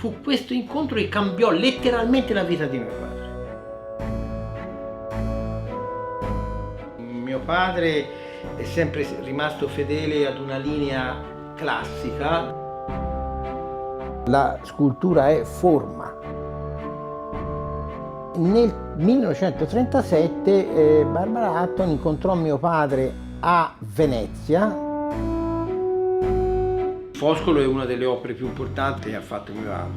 fu questo incontro che cambiò letteralmente la vita di mio padre. Mio padre è sempre rimasto fedele ad una linea classica. La scultura è forma. Nel 1937 Barbara Hatton incontrò mio padre a Venezia. Foscolo è una delle opere più importanti che ha fatto mio padre.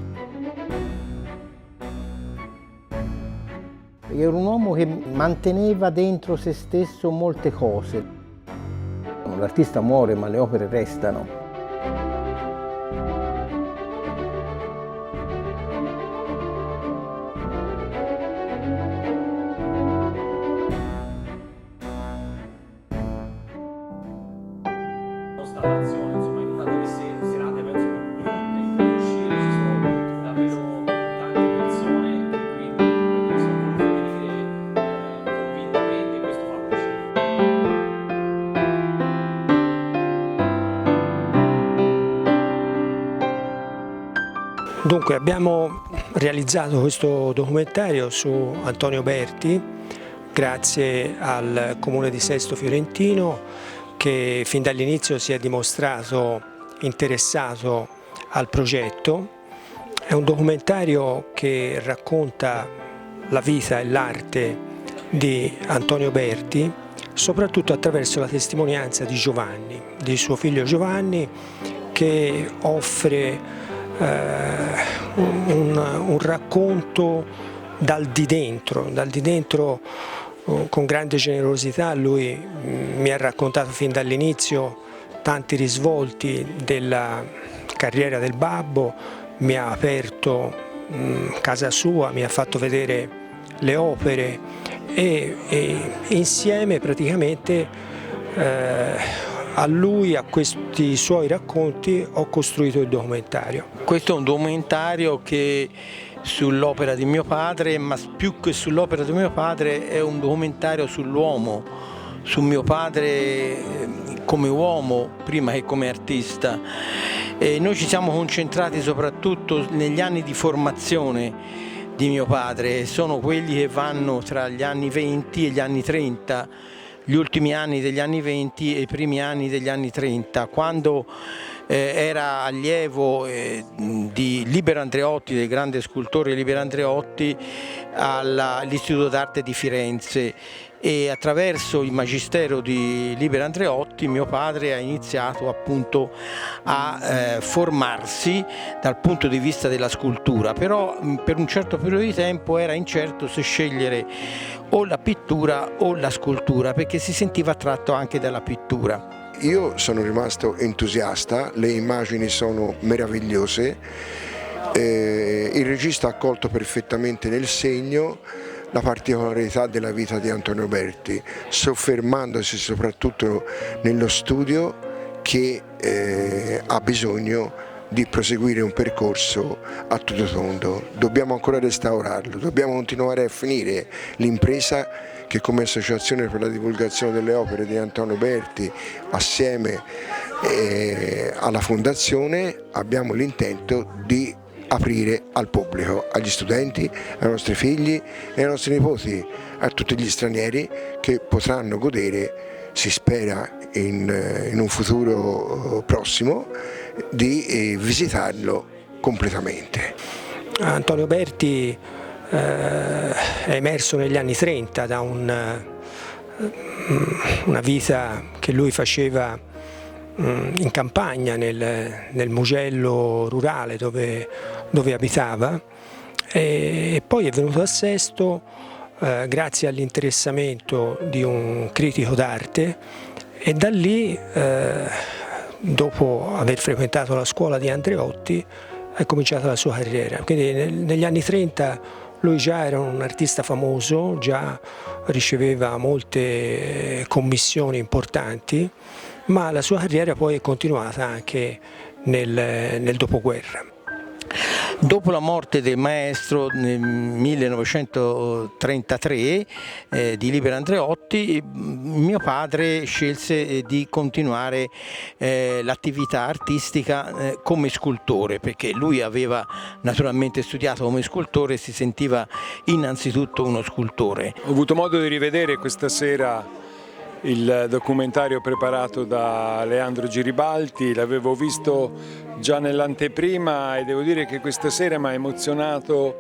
Era un uomo che manteneva dentro se stesso molte cose. L'artista muore ma le opere restano. Dunque abbiamo realizzato questo documentario su Antonio Berti grazie al Comune di Sesto Fiorentino che fin dall'inizio si è dimostrato interessato al progetto. È un documentario che racconta la vita e l'arte di Antonio Berti, soprattutto attraverso la testimonianza di Giovanni, di suo figlio Giovanni, che offre un racconto dal di dentro con grande generosità. Lui mi ha raccontato fin dall'inizio tanti risvolti della carriera del babbo, mi ha aperto casa sua, mi ha fatto vedere le opere e insieme praticamente a lui, a questi suoi racconti, ho costruito il documentario. Questo è un documentario che sull'opera di mio padre, ma più che sull'opera di mio padre è un documentario sull'uomo, su mio padre come uomo prima che come artista. E noi ci siamo concentrati soprattutto negli anni di formazione di mio padre, sono quelli che vanno tra gli anni 20 e gli anni 30, gli ultimi anni degli anni 20 e i primi anni degli anni 30, quando era allievo di Libero Andreotti, del grande scultore Libero Andreotti, all'Istituto d'Arte di Firenze, e attraverso il magistero di Libero Andreotti mio padre ha iniziato appunto a formarsi dal punto di vista della scultura, però per un certo periodo di tempo era incerto se scegliere o la pittura o la scultura, perché si sentiva attratto anche dalla pittura. Io sono rimasto entusiasta, le immagini sono meravigliose, il regista ha colto perfettamente nel segno la particolarità della vita di Antonio Berti, soffermandosi soprattutto nello studio che ha bisogno di proseguire un percorso a tutto tondo. Dobbiamo ancora restaurarlo, dobbiamo continuare a finire l'impresa che come Associazione per la divulgazione delle opere di Antonio Berti, assieme alla Fondazione, abbiamo l'intento di aprire al pubblico, agli studenti, ai nostri figli e ai nostri nipoti, a tutti gli stranieri che potranno godere, si spera in un futuro prossimo, di visitarlo completamente. Antonio Berti è emerso negli anni 30 da una vita che lui faceva in campagna, nel Mugello rurale dove abitava, e poi è venuto a Sesto grazie all'interessamento di un critico d'arte, e da lì, dopo aver frequentato la scuola di Andreotti, è cominciata la sua carriera. Quindi negli anni 30 lui già era un artista famoso, già riceveva molte commissioni importanti, ma la sua carriera poi è continuata anche nel dopoguerra. Dopo la morte del maestro nel 1933 di Libero Andreotti, mio padre scelse di continuare l'attività artistica come scultore, perché lui aveva naturalmente studiato come scultore e si sentiva innanzitutto uno scultore. Ho avuto modo di rivedere questa sera il documentario preparato da Leandro Giribalti, l'avevo visto già nell'anteprima e devo dire che questa sera mi ha emozionato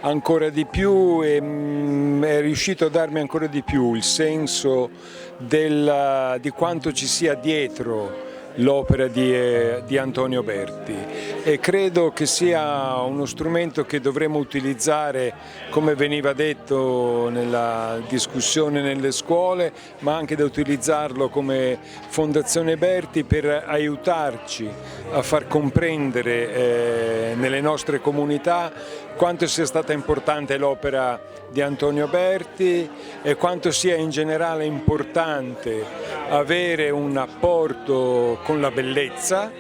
ancora di più e è riuscito a darmi ancora di più il senso di quanto ci sia dietro l'opera di Antonio Berti, e credo che sia uno strumento che dovremo utilizzare, come veniva detto nella discussione nelle scuole, ma anche da utilizzarlo come Fondazione Berti per aiutarci a far comprendere nelle nostre comunità quanto sia stata importante l'opera di Antonio Berti e quanto sia in generale importante avere un apporto con la bellezza,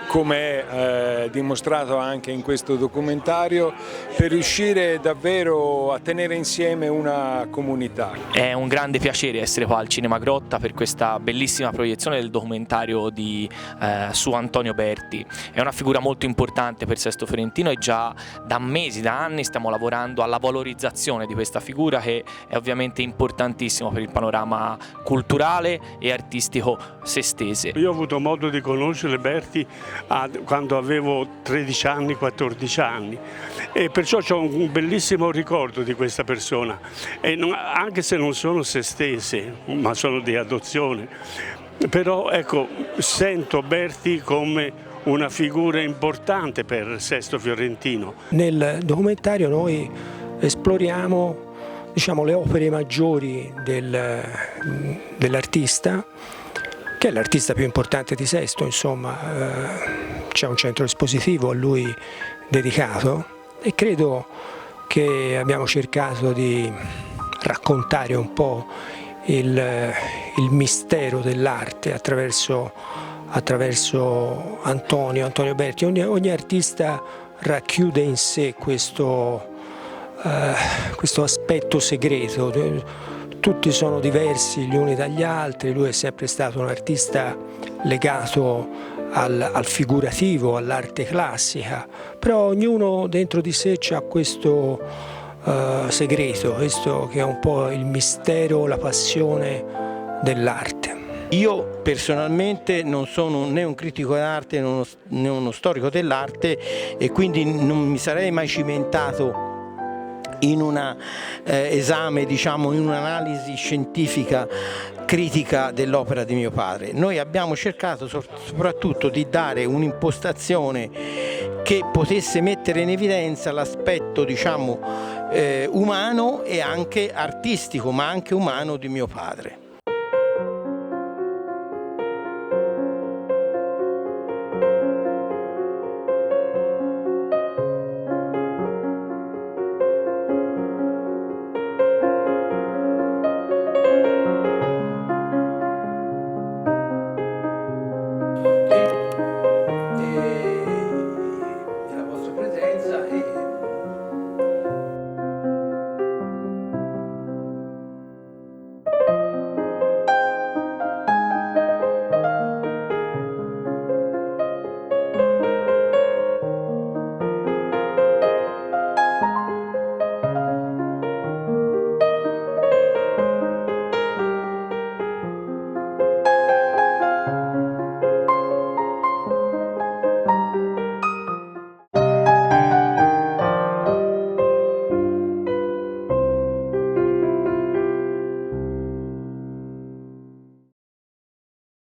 come è dimostrato anche in questo documentario, per riuscire davvero a tenere insieme una comunità. È un grande piacere essere qua al Cinema Grotta per questa bellissima proiezione del documentario su Antonio Berti. È una figura molto importante per Sesto Fiorentino e già da mesi, da anni stiamo lavorando alla valorizzazione di questa figura, che è ovviamente importantissimo per il panorama culturale e artistico sestese. Io ho avuto modo di conoscere Berti quando avevo 13 anni, 14 anni, e perciò ho un bellissimo ricordo di questa persona, e anche se non sono sestese ma sono di adozione, però ecco, sento Berti come una figura importante per Sesto Fiorentino. Nel documentario noi esploriamo, diciamo, le opere maggiori dell'artista, che è l'artista più importante di Sesto, insomma. C'è un centro espositivo a lui dedicato e credo che abbiamo cercato di raccontare un po' il mistero dell'arte attraverso Antonio Berti. Ogni artista racchiude in sé questo aspetto segreto. Tutti sono diversi gli uni dagli altri, lui è sempre stato un artista legato al figurativo, all'arte classica, però ognuno dentro di sé ha questo segreto, questo che è un po' il mistero, la passione dell'arte. Io personalmente non sono né un critico d'arte né uno storico dell'arte, e quindi non mi sarei mai cimentato in un esame, diciamo, in un'analisi scientifica critica dell'opera di mio padre. Noi abbiamo cercato soprattutto di dare un'impostazione che potesse mettere in evidenza l'aspetto, diciamo, umano e anche artistico, ma anche umano di mio padre.